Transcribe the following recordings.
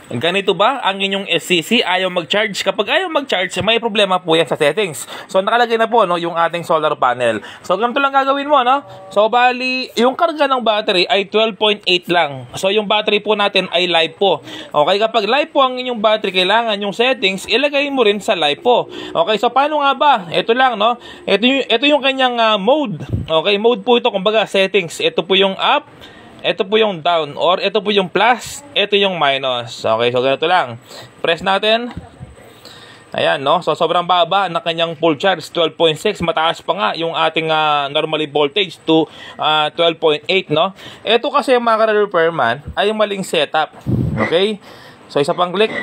Ganito ba ang inyong SCC ayaw mag-charge? Kapag ayaw mag-charge, may problema po yan sa settings. So nakalagay na po, no, yung ating solar panel. So ganito lang gagawin mo, no? So bali, yung karga ng battery ay 12.8 lang. So yung battery po natin ay LiPo. Okay, kapag LiPo ang inyong battery, kailangan yung settings ilagay mo rin sa LiPo. Okay, so paano nga ba? Ito lang, no? Ito yung kanyang mode. Okay, mode po ito, kumbaga settings. Ito po yung up, ito po yung down, or ito po yung plus, ito yung minus. Okay, so ganito lang. Press natin. Ayan, no? So sobrang baba na kanyang full charge, 12.6. Mataas pa nga yung ating normally voltage to 12.8, no? Ito kasi mga ka-repairman ay maling setup. Okay? So isa pang click.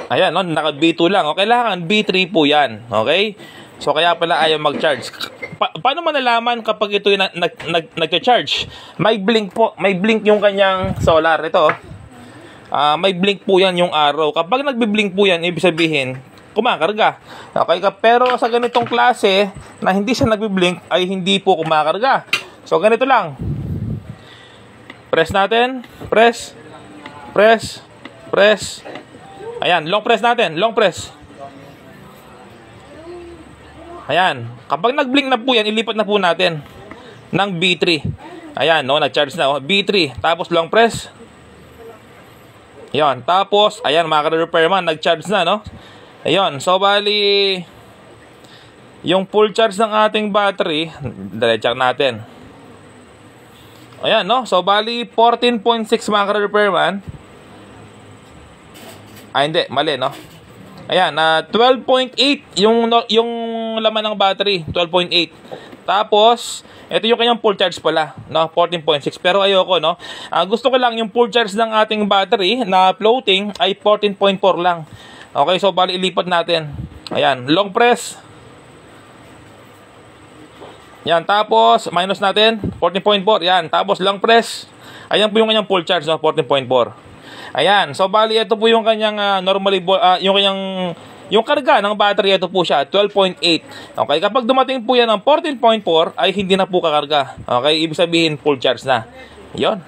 Ayan, no? Naka B2 lang. Okay, kailangan B3 po yan. Okay? So kaya pala ayaw mag-charge. Paano man nalaman kapag ito yung nag-charge? May blink po. May blink yung kanyang solar. Ito. May blink po yan yung araw. Kapag nagbi-blink po yan, ibig sabihin, kumakarga. Okay? Pero sa ganitong klase, na hindi siya nagbi-blink, ay hindi po kumakarga. So ganito lang. Press natin. Press. Press. Press. Ayan. Long press natin. Long press. Ayan. Kapag nag-blink na po yan, ilipat na po natin ng B3. Ayan, no? Nag-charge na. Oh. B3. Tapos long press. Ayan. Tapos, ayan, mga ka-repairman, nag-charge na, no? Ayan. So, bali, yung full charge ng ating battery, check natin. Ayan, no? So, bali, 14.6 mga ka-repairman. Hindi. Mali, no? Ayan, 12.8 yung laman ng battery, 12.8. Tapos, ito yung kanyang full charge pala, no, 14.6. Pero ayoko, no. Gusto ko lang yung full charge ng ating battery na floating ay 14.4 lang. Okay, so bali ilipat natin. Ayan, long press. Yan, tapos minus natin 14.4. Yan, tapos long press. Ayan po yung kanyang full charge, no, 14.4. Ayan, so bali ito po yung kanyang normally yung karga ng battery, ito po siya 12.8. Okay, kapag dumating po yan ng 14.4 ay hindi na po kakarga. Okay, ibig sabihin full charge na. 'Yon.